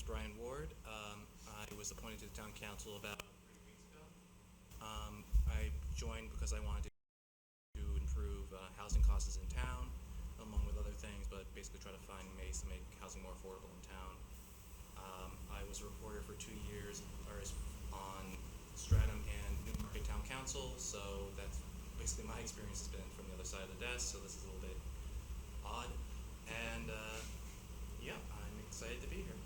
Brian Ward. I was appointed to the town council about 3 weeks ago. I joined because I wanted to improve housing costs in town, among with other things, but basically try to find ways to make housing more affordable in town. I was a reporter for 2 years on Stratham and Newmarket Town Council, so that's basically my experience has been from the other side of the desk, so this is a little bit odd. And yeah, I'm excited to be here.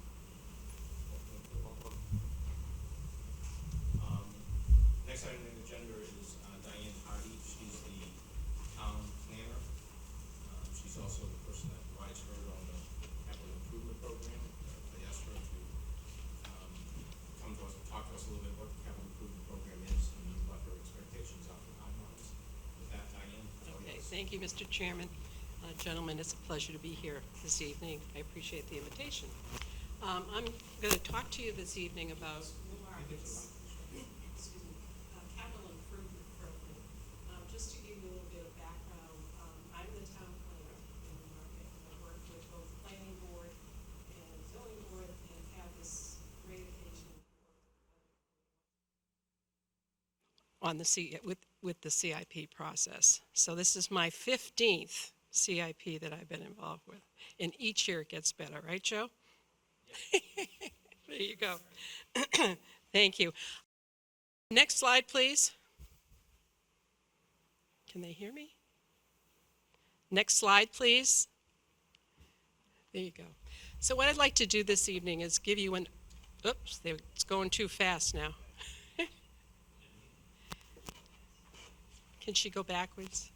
Next item on the agenda is Diane Hardy. She's the town planner. She's also the person that provides her on the capital improvement program. I asked her to come to us and talk to us a little bit about what the capital improvement program is and what her expectations are for timelines. With that, Diane. Okay, thank you, Mr. Chairman. Gentlemen, it's a pleasure to be here this evening. I appreciate the invitation. I'm going to talk to you this evening about Newmarket's capital improvement program. Just to give you a little bit of background, I'm the town planner in Newmarket, and I work with both planning board and zoning board, and have this great occasion on the with the CIP process. So this is my 15th CIP that I've been involved with, and each year it gets better, right, Joe? There you go. Thank you. Next slide, please. Can they hear me? Next slide, please. There you go. So what I'd like to do this evening is give you an, oops, it's going too fast now. Can she go backwards?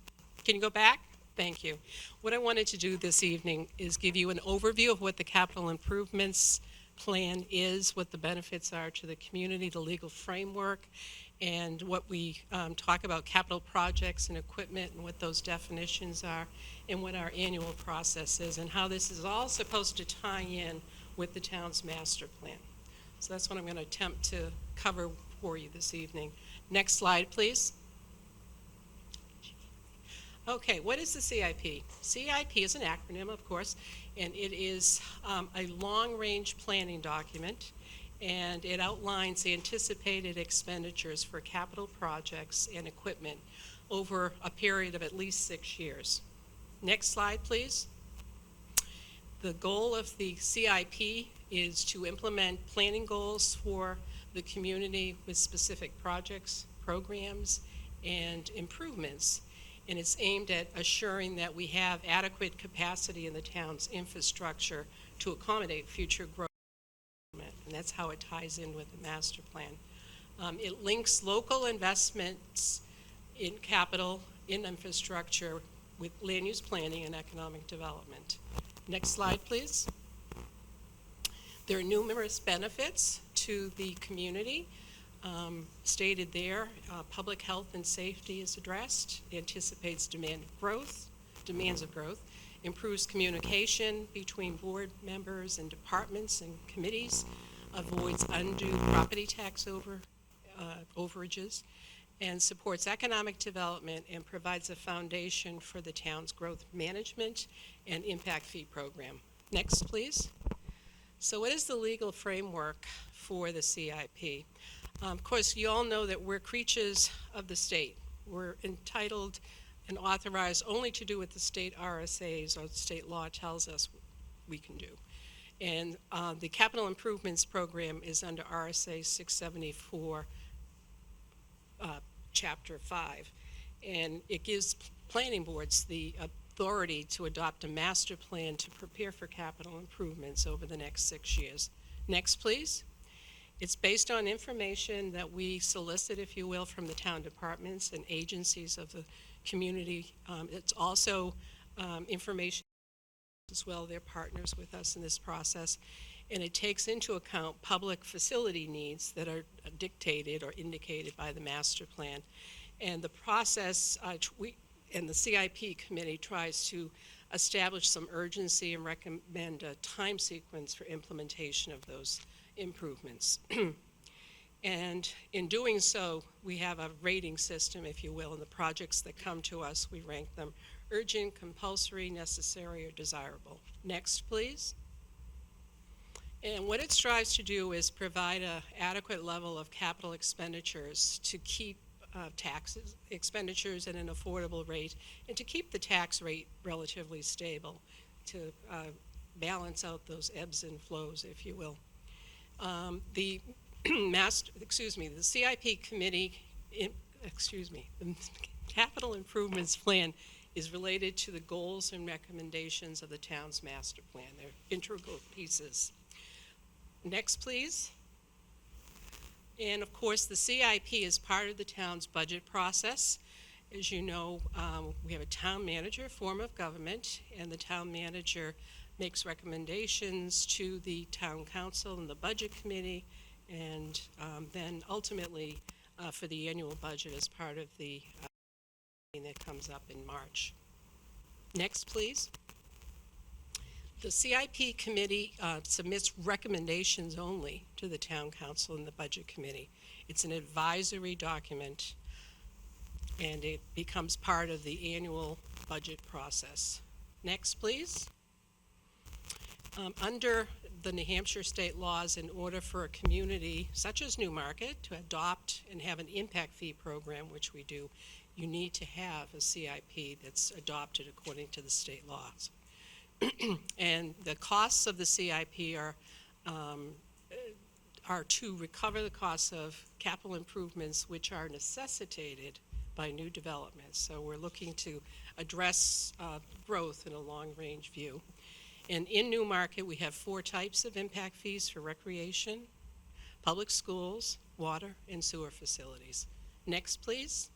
Can you go back? Thank you. What I wanted to do this evening is give you an overview of what the capital improvements plan is, what the benefits are to the community, the legal framework, and what we talk about capital projects and equipment and what those definitions are, and what our annual process is, and how this is all supposed to tie in with the town's master plan. So that's what I'm going to attempt to cover for you this evening. Next slide, please. Okay, what is the CIP? CIP is an acronym, of course, and it is a long-range planning document, and it outlines the anticipated expenditures for capital projects and equipment over a period of at least 6 years. Next slide, please. The goal of the CIP is to implement planning goals for the community with specific projects, programs, and improvements. And it's aimed at assuring that we have adequate capacity in the town's infrastructure to accommodate future growth. And that's how it ties in with the master plan. It links local investments in capital, in infrastructure, with land use planning and economic development. Next slide, please. There are numerous benefits to the community. Stated there, public health and safety is addressed, anticipates demands of growth, improves communication between board members and departments and committees, avoids undue property tax overages, and supports economic development and provides a foundation for the town's growth management and impact fee program. Next, please. So what is the legal framework for the CIP? Of course, you all know that we're creatures of the state. We're entitled and authorized only to do what the state RSAs or the state law tells us we can do. And the capital improvements program is under RSA 674, Chapter 5. And it gives planning boards the authority to adopt a master plan to prepare for capital improvements over the next 6 years. Next, please. It's based on information that we solicit, if you will, from the town departments and agencies of the community. It's also information as well. They're partners with us in this process. And it takes into account public facility needs that are dictated or indicated by the master plan. And the process, and the CIP committee tries to establish some urgency and recommend a time sequence for implementation of those improvements. And in doing so, we have a rating system, if you will, and the projects that come to us, we rank them urgent, compulsory, necessary, or desirable. Next, please. And what it strives to do is provide an adequate level of capital expenditures to keep taxes expenditures at an affordable rate and to keep the tax rate relatively stable, to balance out those ebbs and flows, if you will. The the CIP committee, the capital improvements plan is related to the goals and recommendations of the town's master plan. They're integral pieces. Next, please. And of course, the CIP is part of the town's budget process. As you know, we have a town manager form of government, and the town manager makes recommendations to the town council and the budget committee, and then ultimately for the annual budget as part of the meeting that comes up in March. Next, please. The CIP committee submits recommendations only to the town council and the budget committee. It's an advisory document, and it becomes part of the annual budget process. Next, please. Under the New Hampshire state laws, in order for a community such as Newmarket to adopt and have an impact fee program, which we do, you need to have a CIP that's adopted according to the state laws. And the costs of the CIP are to recover the costs of capital improvements which are necessitated by new developments. So we're looking to address growth in a long-range view. And in Newmarket, we have 4 types of impact fees for recreation, public schools, water, and sewer facilities. Next, please.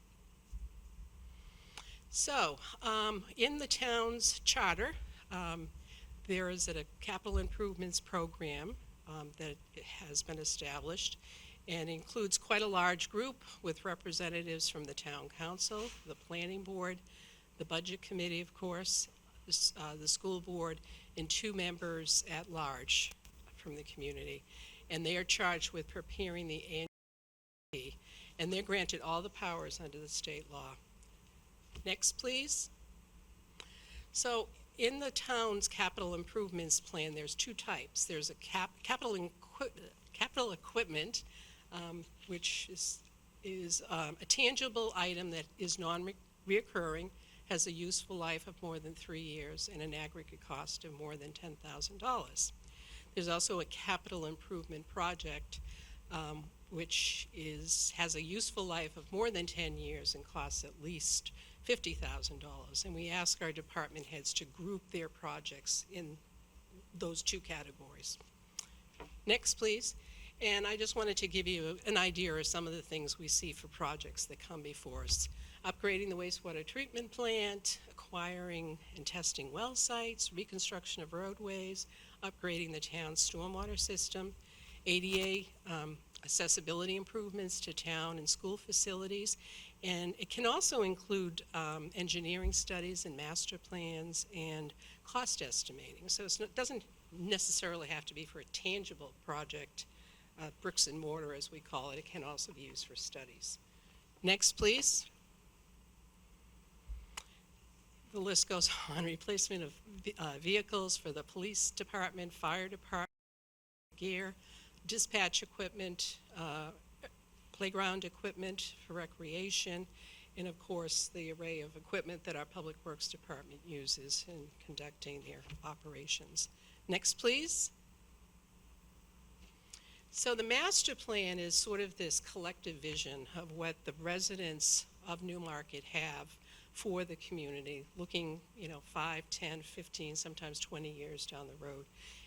So, in the town's charter, there is a capital improvements program that has been established and includes quite a large group with representatives from the town council, the planning board, the budget committee, of course, the school board, and 2 members at large from the community. And they are charged with preparing the annual fee, and they're granted all the powers under the state law. Next, please. So in the town's capital improvements plan, there's 2 types. There's a capital equipment, which is a tangible item that is non-reoccurring, has a useful life of more than 3 years, and an aggregate cost of more than $10,000. There's also a capital improvement project, which has a useful life of more than 10 years and costs at least $50,000. And we ask our department heads to group their projects in those 2 categories. Next, please. And I just wanted to give you an idea of some of the things we see for projects that come before us. Upgrading the wastewater treatment plant, acquiring and testing well sites, reconstruction of roadways, upgrading the town's stormwater system, ADA accessibility improvements to town and school facilities, and it can also include engineering studies and master plans and cost estimating. So it doesn't necessarily have to be for a tangible project, bricks and mortar as we call it. It can also be used for studies. Next, please. The list goes on. Replacement of vehicles for the police department, fire department, gear, dispatch equipment, playground equipment for recreation, and of course the array of equipment that our Public Works Department uses in conducting their operations. Next, please. So the master plan is sort of this collective vision of what the residents of Newmarket have for the community, looking 5, 10, 15, sometimes 20 years down the road.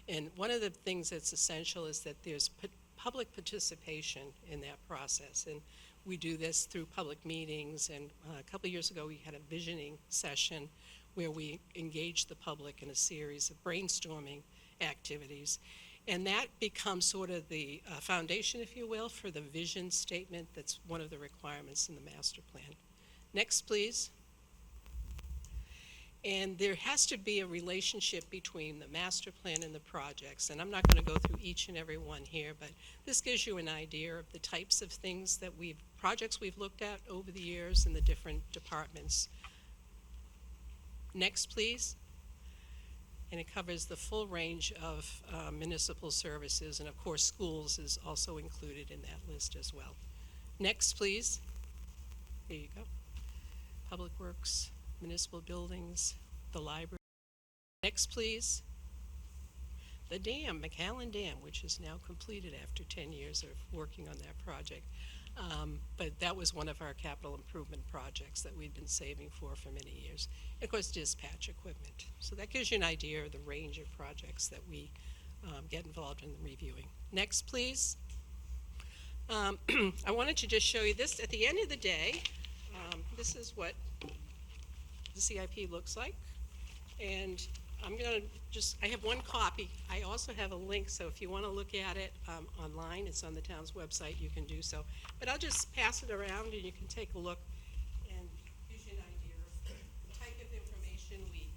And one of the things that's essential is that there's public participation in that process. And we do this through public meetings. And a couple of years ago, we had a visioning session where we engaged the public in a series of brainstorming activities. And that becomes sort of the foundation, if you will, for the vision statement that's one of the requirements in the master plan. Next, please. And there has to be a relationship between the master plan and the projects. And I'm not going to go through each and every one here, but this gives you an idea of the types of things that projects we've looked at over the years in the different departments. Next, please. and it covers the full range of municipal services, and of course, schools is also included in that list as well. Next, please. There you go. Public Works, municipal buildings, the library. Next, please. The dam, McAllen Dam, which is now completed after 10 years of working on that project. But that was one of our capital improvement projects that we'd been saving for many years. And of course, dispatch equipment. So that gives you an idea of the range of projects that we get involved in reviewing. Next, please. I wanted to just show you this. At the end of the day, this is what the CIP looks like. And I'm going to I have one copy. I also have a link, so if you want to look at it online, it's on the town's website, you can do so. But I'll just pass it around and you can take a look and gives you an idea of the type of information we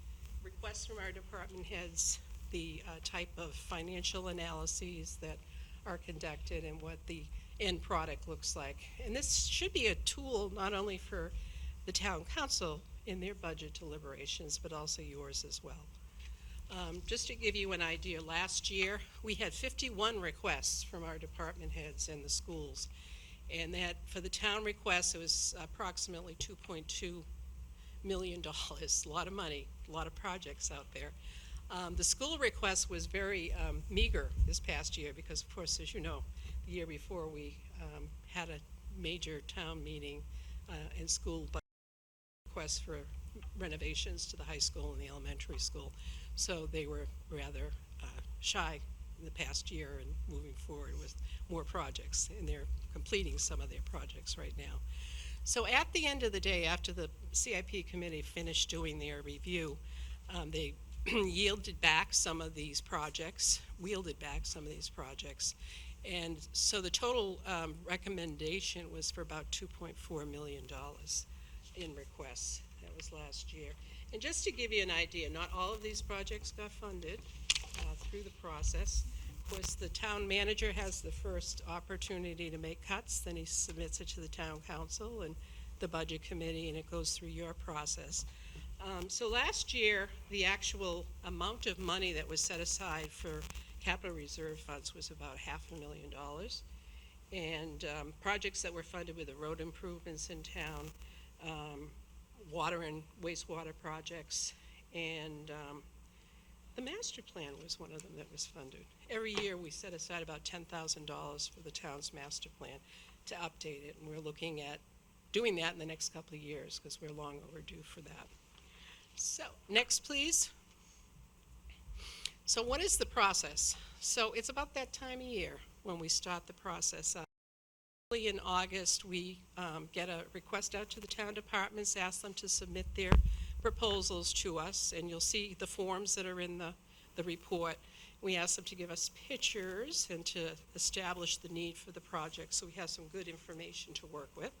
request from our department heads, the type of financial analyses that are conducted, and what the end product looks like. And this should be a tool not only for the town council in their budget deliberations, but also yours as well. Just to give you an idea, last year we had 51 requests from our department heads and the schools, and that for the town requests it was approximately $2.2 million. A lot of money, a lot of projects out there. The school request was very meager this past year because, of course, as you know, the year before we had a major town meeting and school budget requests for renovations to the high school and the elementary school. So they were rather shy in the past year and moving forward with more projects, and they're completing some of their projects right now. So at the end of the day, after the CIP committee finished doing their review, they wielded back some of these projects, and so the total recommendation was for about $2.4 million in requests. That was last year. And just to give you an idea, not all of these projects got funded through the process. Of course, the town manager has the first opportunity to make cuts, then he submits it to the town council and the budget committee, and it goes through your process. So last year, the actual amount of money that was set aside for capital reserve funds was about $500,000. And projects that were funded with the road improvements in town, water and wastewater projects, and the master plan was one of them that was funded. Every year we set aside about $10,000 for the town's master plan to update it, and we're looking at doing that in the next couple of years because we're long overdue for that. So next, please. So what is the process? So it's about that time of year when we start the process. Early in August, we get a request out to the town departments, ask them to submit their proposals to us, and you'll see the forms that are in the report. We ask them to give us pictures and to establish the need for the project, so we have some good information to work with.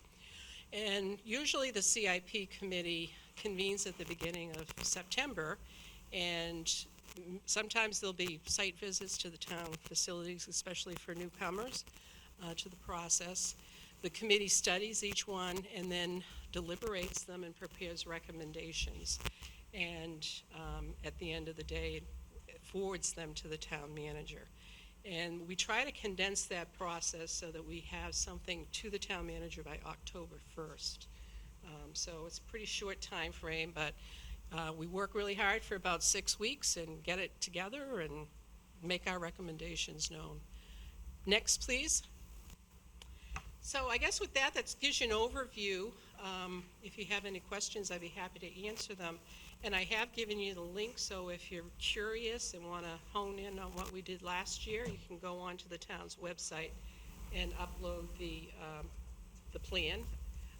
And usually the CIP committee convenes at the beginning of September, and sometimes there'll be site visits to the town facilities, especially for newcomers to the process. The committee studies each one and then deliberates them and prepares recommendations. And at the end of the day, it forwards them to the town manager. And we try to condense that process so that we have something to the town manager by October 1st. So it's a pretty short time frame, but we work really hard for about 6 weeks and get it together and make our recommendations known. Next, please. So I guess with that, that gives you an overview. If you have any questions, I'd be happy to answer them. And I have given you the link, so if you're curious and want to hone in on what we did last year, you can go onto the town's website and upload the plan.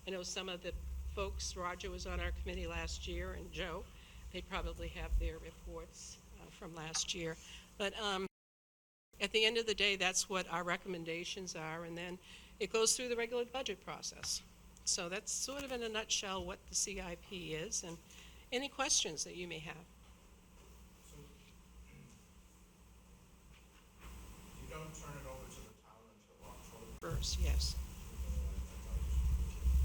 I know some of the folks, Roger was on our committee last year, and Joe, they probably have their reports from last year. But at the end of the day, that's what our recommendations are, and then it goes through the regular budget process. So that's sort of in a nutshell what the CIP is, and any questions that you may have. So, you don't turn it over to the town until October? First, yes.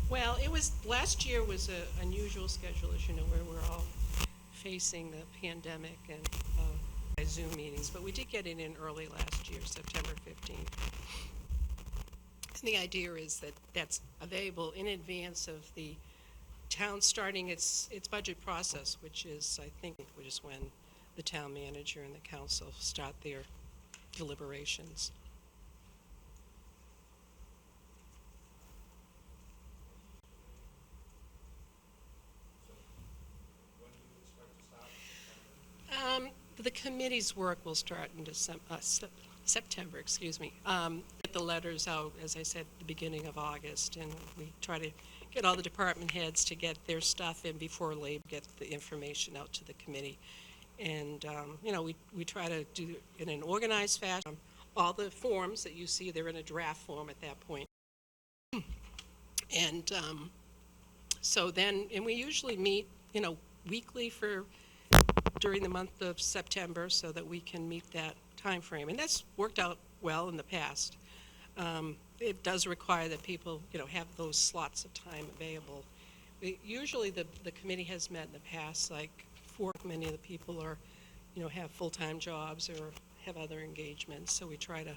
Well, last year was an unusual schedule, as you know, where we're all facing the pandemic, and Zoom meetings, but we did get it in early last year, September 15th. And the idea is that that's available in advance of the town starting its budget process, which is, I think, which is when the town manager and the council start their deliberations. When do you expect to start? The committee's work will start in September, excuse me. Get the letters out, as I said, at the beginning of August, and we try to get all the department heads to get their stuff in before Labor, get the information out to the committee. And, we try to do it in an organized fashion. All the forms that you see, they're in a draft form at that point. And and we usually meet, weekly during the month of September so that we can meet that time frame. And that's worked out well in the past. It does require that people, have those slots of time available. Usually the committee has met in the past, like many of the people are, have full-time jobs or have other engagements. So we try to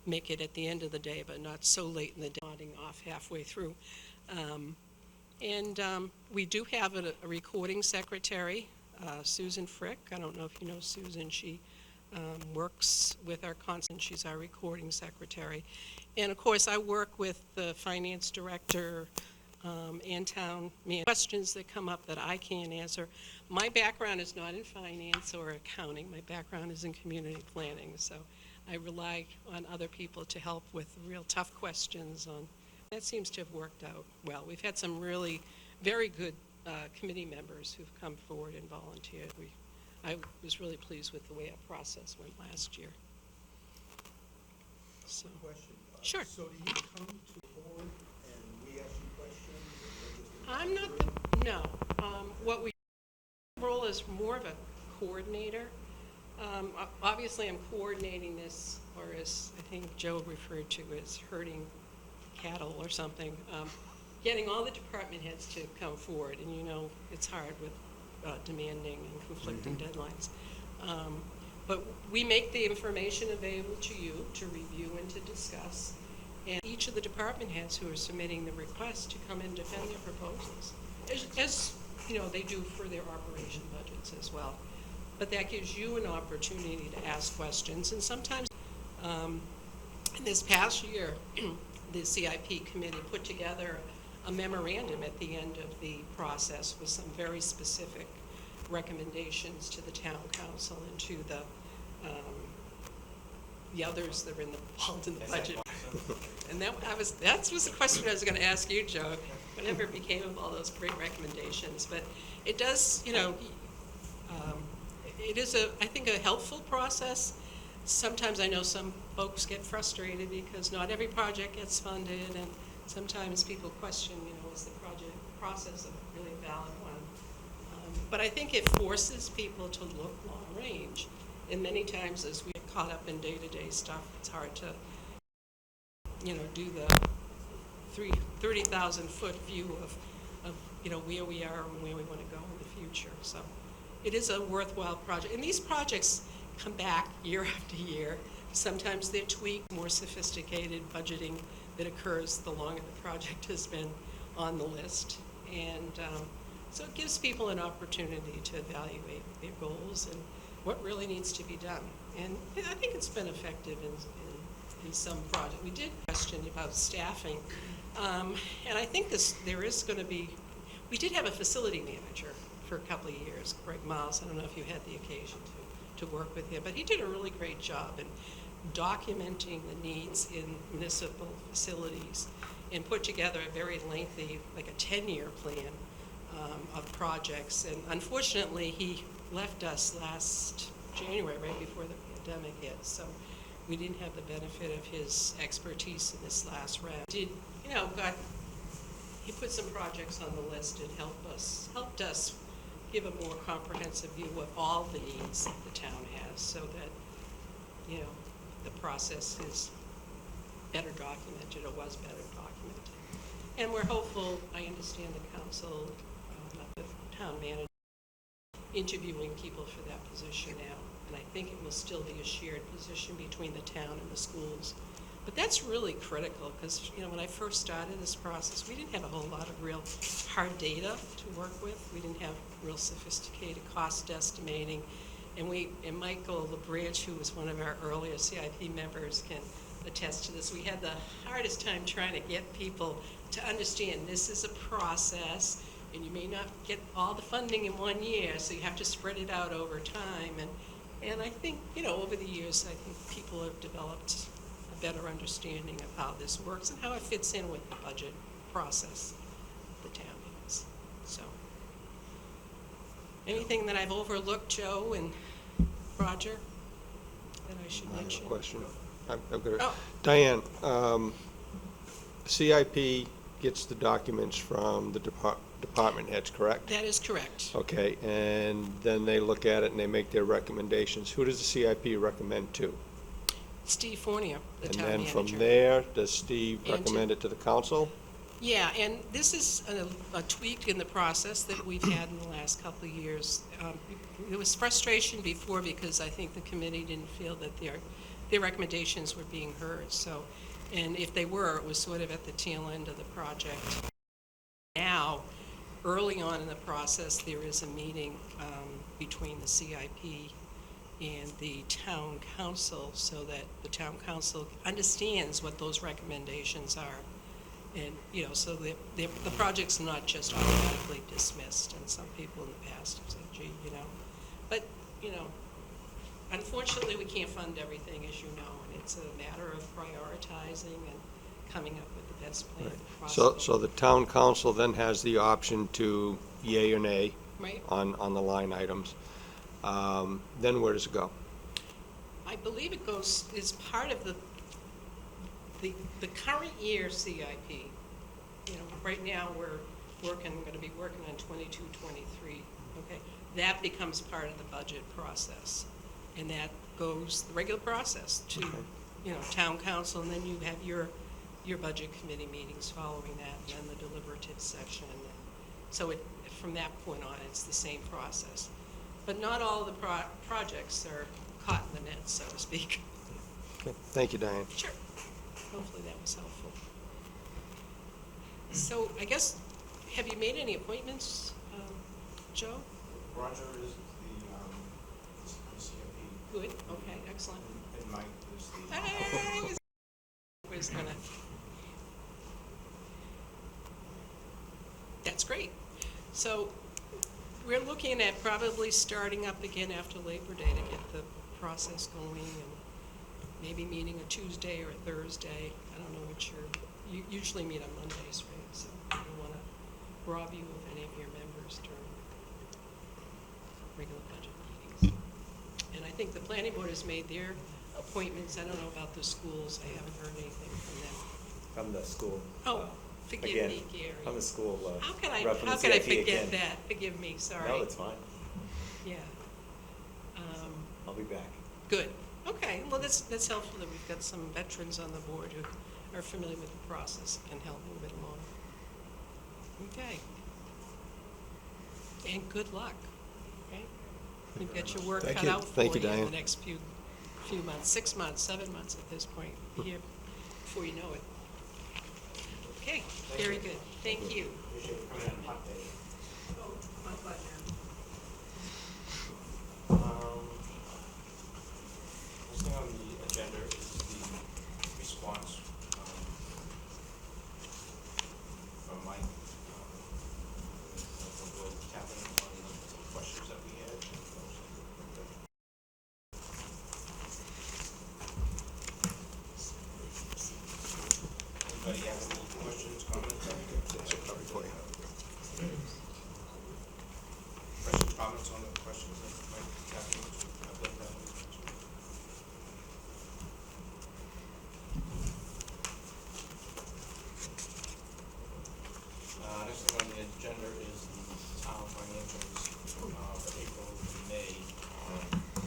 make it at the end of the day, but not so late in the day, nodding off halfway through. We do have a recording secretary, Susan Frick. I don't know if you know Susan. She works with our constant. She's our recording secretary. And of course, I work with the finance director and town questions that come up that I can't answer. My background is not in finance or accounting. My background is in community planning. So I rely on other people to help with real tough questions. That seems to have worked out well. We've had some really very good committee members who've come forward and volunteered. I was really pleased with the way our process went last year. So, Question. Sure. So do you come to the board and we ask you questions? I'm not what we role is more of a coordinator. Obviously, I'm coordinating this, or as I think Joe referred to as herding cattle or something, getting all the department heads to come forward. And it's hard with demanding and conflicting deadlines. But we make the information available to you to review and to discuss. And each of the department heads who are submitting the request to come and defend their proposals, as they do for their operation budgets as well. But that gives you an opportunity to ask questions. And sometimes, in this past year, the CIP committee put together a memorandum at the end of the process with some very specific recommendations to the town council and to the others that are involved in the budget. And that was the question I was going to ask you, Joe. Whatever became of all those great recommendations, but it does, it is I think a helpful process. Sometimes I know some folks get frustrated because not every project gets funded, and sometimes people question, is the project process a really valid one? But I think it forces people to look long range. And many times as we get caught up in day-to-day stuff, it's hard to, do the 30,000-foot view of where we are and where we want to go in the future. So it is a worthwhile project. And these projects come back year after year. Sometimes they're tweaked, more sophisticated budgeting that occurs the longer the project has been on the list. And so it gives people an opportunity to evaluate their goals and what really needs to be done. And I think it's been effective in some projects. We did question about staffing. And I think there is going to be, we did have a facility manager for a couple of years, Greg Miles. I don't know if you had the occasion to work with him, but he did a really great job in documenting the needs in municipal facilities and put together a very lengthy, like a 10-year plan of projects. And unfortunately, he left us last January, right before the pandemic hit. So we didn't have the benefit of his expertise in this last round. He put some projects on the list and helped us give a more comprehensive view of all the needs that the town has, so that the process is better documented, or was better documented. And we're hopeful. I understand the council, the town manager, interviewing people for that position now, and and I think it will still be a shared position between the town and the schools. But that's really critical, because, when I first started this process, we didn't have a whole lot of real hard data to work with. We didn't have real sophisticated cost estimating. And Michael LaBranch, who was one of our earlier CIP members, can attest to this. We had the hardest time trying to get people to understand this is a process, and you may not get all the funding in one year, so you have to spread it out over time. And I think, over the years, I think people have developed a better understanding of how this works and how it fits in with the budget process the town has. So, anything that I've overlooked, Joe and Roger, that I should I have mention? a question. I've got Oh. Diane, CIP gets the documents from the department heads, correct? That is correct. Okay, and then they look at it and they make their recommendations. Who does the CIP recommend to? Steve Fournier, the And town then manager. from there, does Steve And to- recommend it to the council? Yeah, and this is a tweak in the process that we've had in the last couple of years. There was frustration before because I think the committee didn't feel that their recommendations were being heard. So, and if they were, it was sort of at the tail end of the project. Now, early on in the process, there is a meeting between the CIP and the town council so that the town council understands what those recommendations are. And, so the project's not just automatically dismissed, and some people in the past have said, gee, But, unfortunately, we can't fund everything, as you know, and it's a matter of prioritizing and coming up with the best plan possible. So the town council then has the option to yay or nay Right? on the line items. Then where does it go? I believe it goes, is part of the current year CIP. Right now, we're going to be working on 22, 23, okay? That becomes part of the budget process. And that goes, the regular process, to, town council, and then you have your budget committee meetings following that, and then the deliberative section. So from that point on, it's the same process. But not all the projects are caught in the net, so to speak. Okay, thank you, Diane. Sure. Hopefully that was helpful. So I guess, have you made any appointments, Joe? Roger is the CIP, Good, okay, excellent. and Mike is the. I was gonna. That's great. So we're looking at probably starting up again after Labor Day to get the process going, and maybe meeting a Tuesday or a Thursday. I don't know what you usually meet on Mondays, right? So I don't want to rob you of any of your members during regular budget meetings. And I think the planning board has made their appointments. I don't know about the schools. I haven't heard anything from them. I'm the school. Oh, forgive again, me, Gary. I'm the school How can I rep from the forget CIP again. that? Forgive me, sorry. No, it's fine. Yeah. I'll be back. Good. Okay, well, that's helpful that we've got some veterans on the board who are familiar with the process and can help move it along. Okay. And good luck, okay? You've got your work Thank cut you. out for Thank you you, in the Diane. next few months, 6 months, 7 months at this point, here, before you know it. Okay, very good. Thank you. Appreciate you coming in on hot day. Oh, my pleasure. Next thing on the agenda is the response from Mike, from Captain on some questions that we had. Anybody have any questions, comments? That's a copy for you. Questions, comments on the questions that Mike, Captain, have looked at? Next thing on the agenda is the town financials for April and May.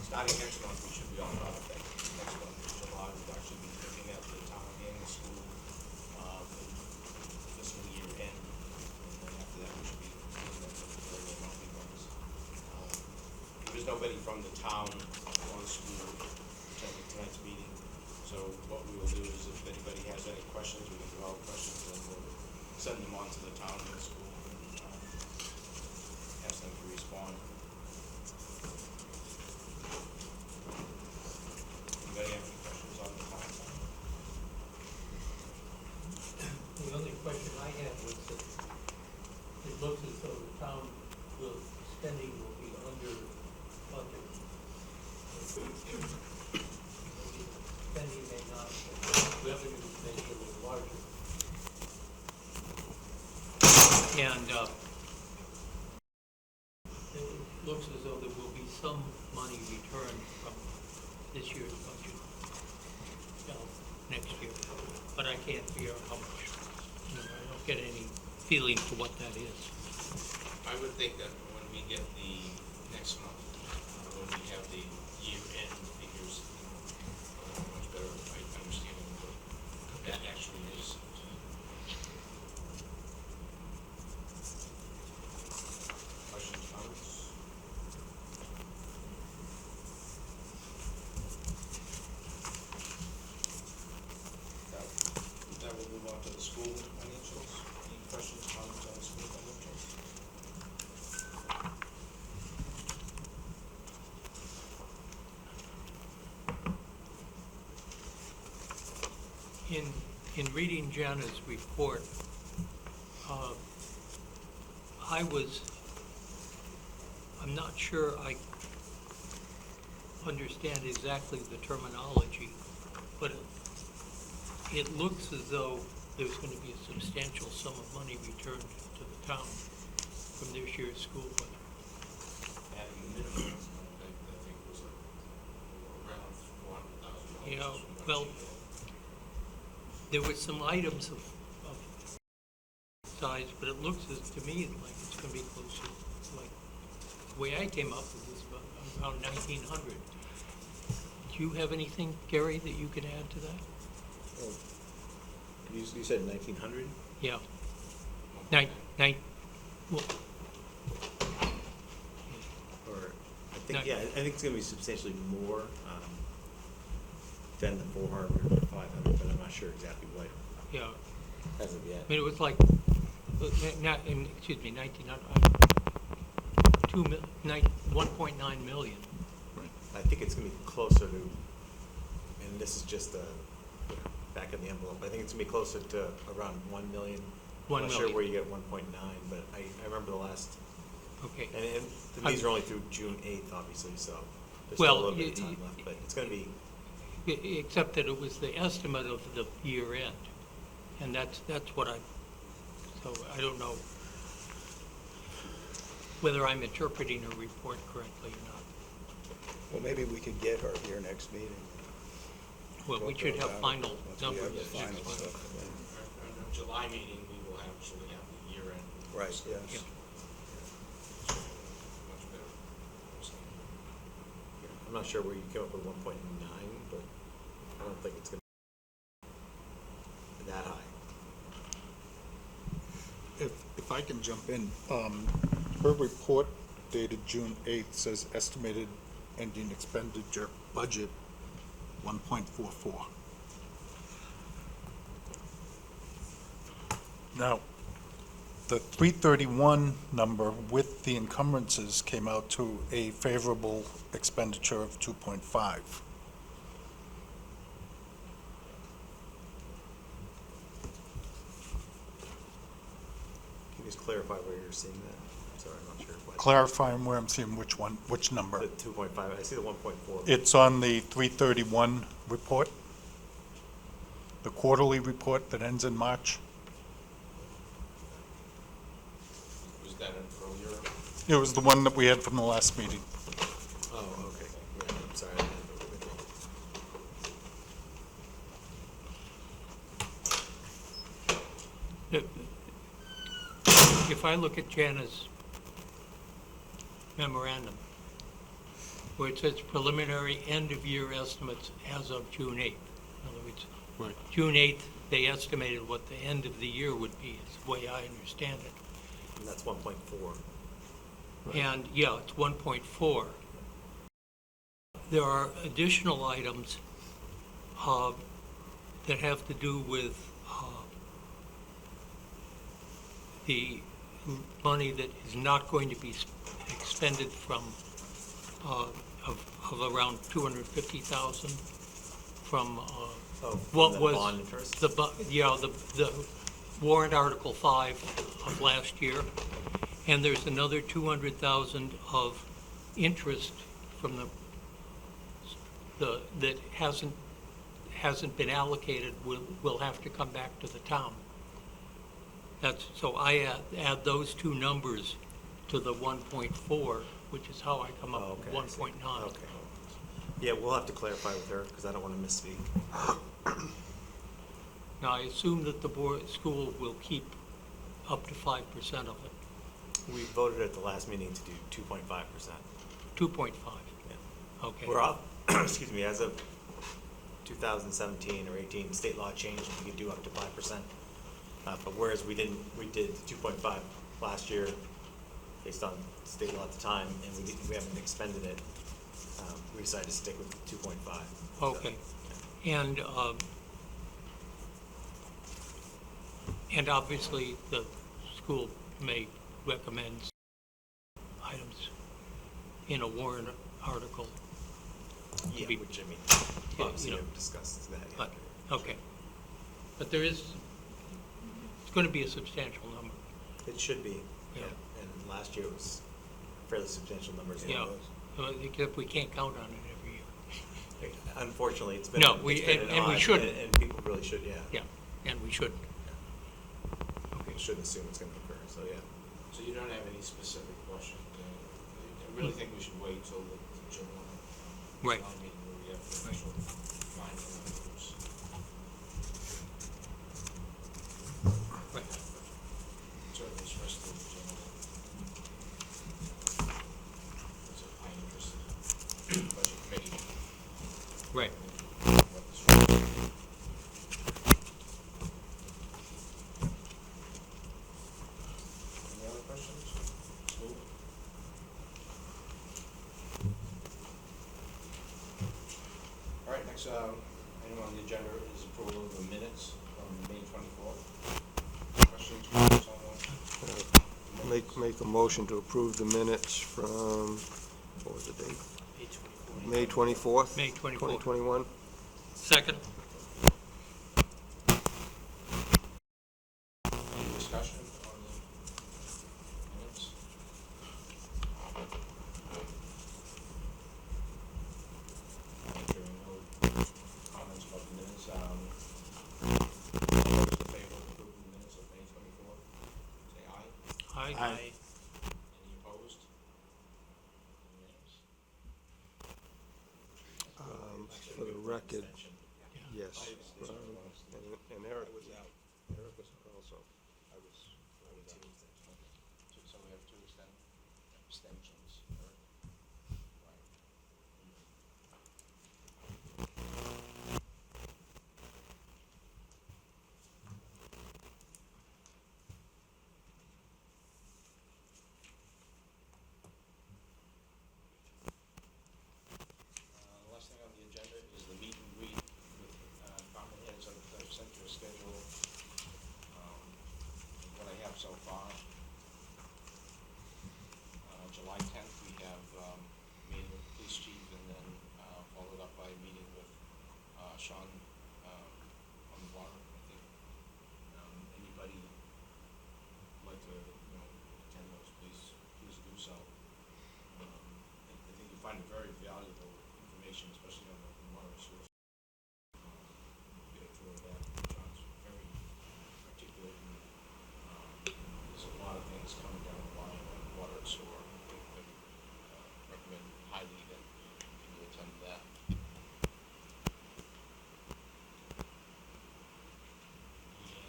Starting next month, we should be on top of that. Next month, July, we'll actually be looking at the town and the school fiscal year end. And then after that, we should be looking at the regular monthly ones. There is nobody from the town on the school attended tonight's meeting. So what we will do is if anybody has any questions, we can develop questions and we'll send them on to the town and the school and ask them to respond. Anybody have any questions on the town side? The only question I had was that it looks as though the town spending will be under budget. Spending may not, but revenues may be a little larger. And it looks as though there will be some money returned from this year's budget, next year, but I can't figure out how much. I don't get any feeling for what that is. I would think that when we get the next month, when we have the year-end figures, we'll have a much better understanding of what that actually is. Questions, comments? That will move on to the school financials. Any questions, comments on the school financials? In reading Jana's report, I'm not sure I understand exactly the terminology, but it looks as though there's going to be a substantial sum of money returned to the town from this year's school budget. At a minimum, I think it was around $400,000. Yeah, from what well, she had. there were some items of size, but it looks to me like it's going to be closer, like, the way I came up with this, around 1,900. Do you have anything, Gary, that you can add to that? Oh, you said 1900? Yeah. Well, Or, I think, No. yeah, I think it's gonna be substantially more, than the 400 or 500, but I'm not sure exactly what, yeah. as of yet. I mean, it was like, excuse me, 1,900, 1.9 million. I think it's gonna be closer to, and this is just back in the envelope, I think it's gonna be closer to around 1 million. 1 I'm not sure million. where you get 1.9, but I remember the last, Okay. and these are only through June 8th, obviously, so there's Well, still a little bit of time left, but it's gonna be, Except that it was the estimate of the year end. And that's what so I don't know whether I'm interpreting her report correctly or not. Well, maybe we could get her here next meeting. Well, we should have final Once we have numbers. the final next month. stuff. Our July meeting, we will actually have the year-end. Right, results. yes. Yeah. Much better understanding. I'm not sure where you came up with 1.9, but I don't think it's gonna be that high. If I can jump in, her report dated June 8th says estimated ending expenditure budget 1.44. Now, the 331 number with the encumbrances came out to a favorable expenditure of 2.5. Can you just clarify where you're seeing that? I'm sorry, I'm not sure what. Clarifying where I'm seeing which number. The 2.5, I see the 1.4. It's on the 331 report, the quarterly report that ends in March. Was that an earlier? It was the one that we had from the last meeting. Oh, okay, yeah, I'm sorry. I didn't have it with me. If I look at Jana's memorandum, where it says preliminary end-of-year estimates as of June 8th. In other words, Right. June 8th, they estimated what the end of the year would be, is the way I understand it. And that's 1.4. And, yeah, it's 1.4. there are additional items that have to do with the money that is not going to be expended from, of around 250,000 from Oh, what the was bond interest? the warrant Article 5 of last year. And there's another 200,000 of interest from that hasn't been allocated, will have to come back to the town. So I add those two numbers to the 1.4, which is how I come Oh, up with okay, I see. 1.9. Okay. Yeah, we'll have to clarify with her, because I don't want to misspeak. Now, I assume that the school will keep up to 5% of it, We voted at the last meeting to do 2.5%. 2.5. Yeah. Okay. We're up, excuse me, as of 2017 or 18, state law changed, and we could do up to 5%. But whereas we did 2.5 last year based on state law at the time, and we haven't expended it, we decided to stick with 2.5. Okay. And obviously, the school may recommend items in a warrant article. Yeah, be- which, I mean, Yeah, obviously you know, we've discussed that. But, okay. But it's going to be a substantial number. It should be, Yeah. yeah. And last year was fairly substantial numbers. Yeah. Except we can't count on it every year. Unfortunately, it's been. No, it's we- been and an we odd- shouldn't. And people really should, yeah. Yeah, and we should. People shouldn't assume it's gonna occur, so, yeah. So you don't have any specific questions? I really think we should wait till the July. Right. July meeting where we have the Right. official final numbers. Right. Certainly stress the general. It's a high interest budget committee. Right. What the structure is. Any other questions? School? All right, next item on the agenda is approval of the minutes from May 24th. Questions, comments on those? Make a motion to approve the minutes from, what was the date? May 24th? May 24th. 2021? Second? Any discussion on the minutes? Hearing no comments about the minutes, all those in favor of approving the minutes of May 24th, say aye. Aye. Any opposed? Unanimous? For the record, Abstention. yes. And Eric was out. Eric was out also. So we have two abstentions. Right. The last thing on the agenda is the meet and greet with department heads. I've sent you a schedule. What I have so far. July 10th, we have meeting with the police chief, and then followed up by a meeting with Sean on the water, I think. Anybody like to, attend those, please do so. I think you find it very valuable information, especially on the water source. Get a tour of that. John's very articulate, and there's a lot of things coming down the line on water and sewer. I recommend highly that you attend that.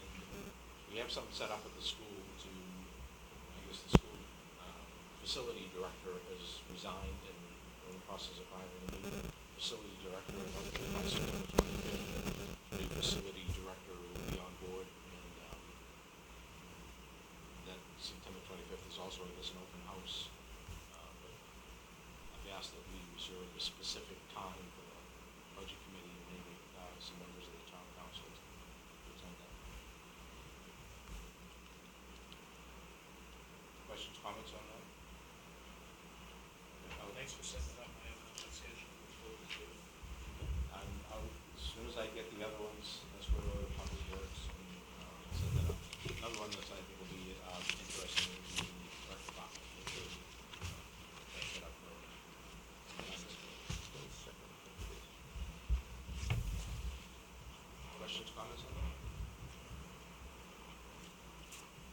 And we have something set up at the school to, I guess the school facility director has resigned, and we're in the process of hiring a new facility director. And hopefully by September 25th, the new facility director will be on board, and that September 25th is also, I guess, an open house. But I've ask that we reserve a specific time for the budget committee and maybe some members of the town council to attend that. Questions, comments on that? Thanks for setting it up. I have a schedule. As soon as I get the other ones, that's where the public works, and set that up. Another one that I think will be interesting will be the rec department. Make sure we, set up for questions, comments on that?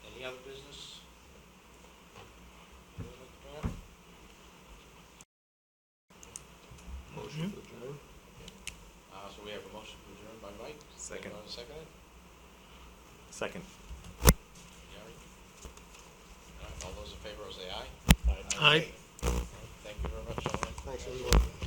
Any other business? Anyone like to bring up? Motion to adjourn? So we have a motion to adjourn by Mike. Second. Anyone second it? Second. Gary? All right, all those in favor, say aye. Aye. Thank you very much, gentlemen. Thanks, everyone.